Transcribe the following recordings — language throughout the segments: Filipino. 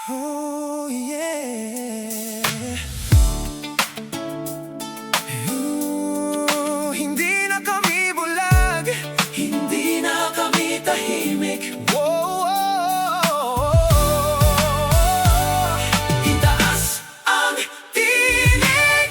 Oh yeah. Hindi na kami bulag, hindi na kami tahimik. Itaas ang tinig.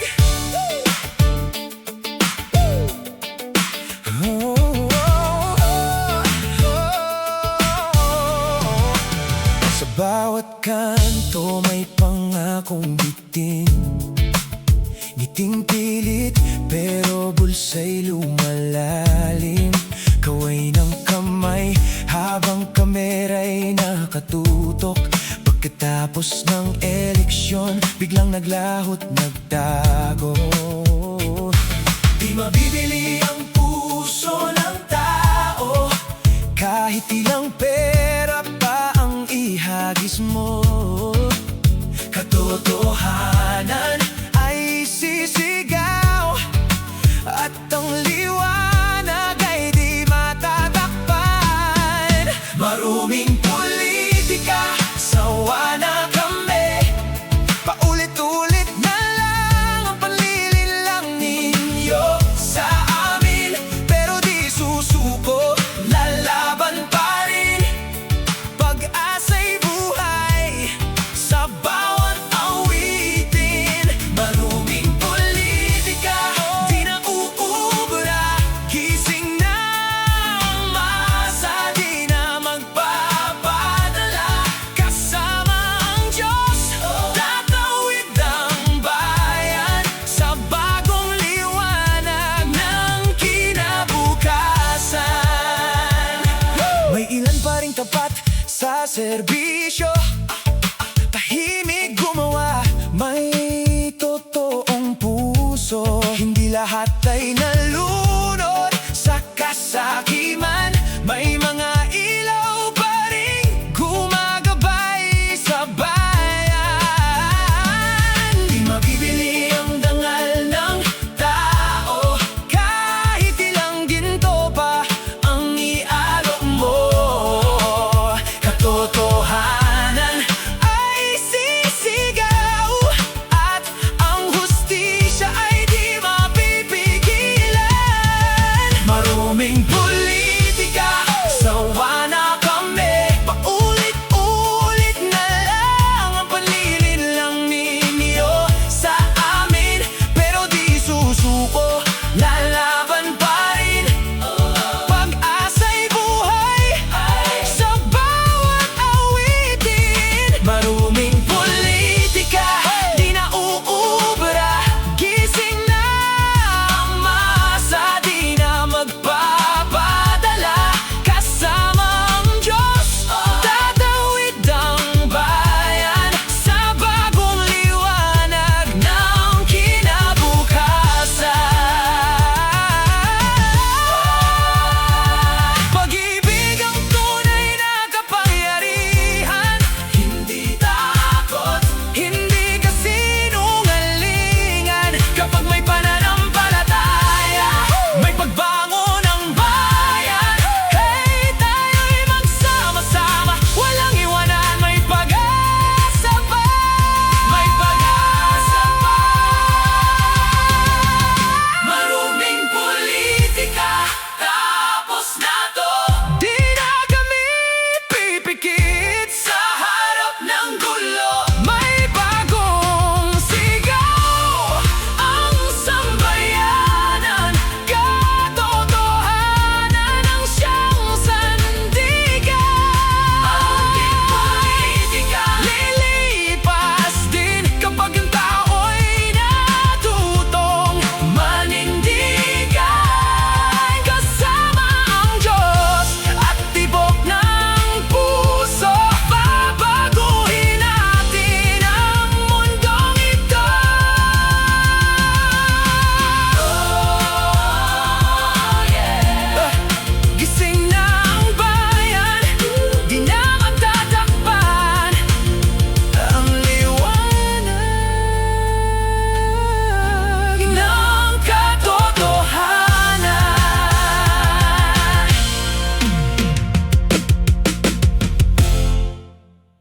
Sa bawat kanto may pangakong bitin, ngiting pilit pero bulsa'y lumalalim. Kaway ng kamay habang kamera'y nakatutok. Pagkatapos ng eleksyon, biglang naglahot, nagtago. Di mabibili ang puso ng tao, kahit ilang pera pa ang ihagis mo. Katotohanan ay sisigaw, at ang liwanag ay di matatakpan. Maruming politika, sawa na kami. Paulit-ulit na lang ang panlilinlang ninyo sa amin, pero di susuko, lalaban pa rin. Pag-asa'y buhay sa bawat awitin. Maruming politika, di na uubra. Gising na ang masa, di na magpapadala. Kasama ang Diyos, tatawid ang bayan sa bagong liwanag ng kinabukasan. May ilan pa ring tapat sa serbisyo, tahimik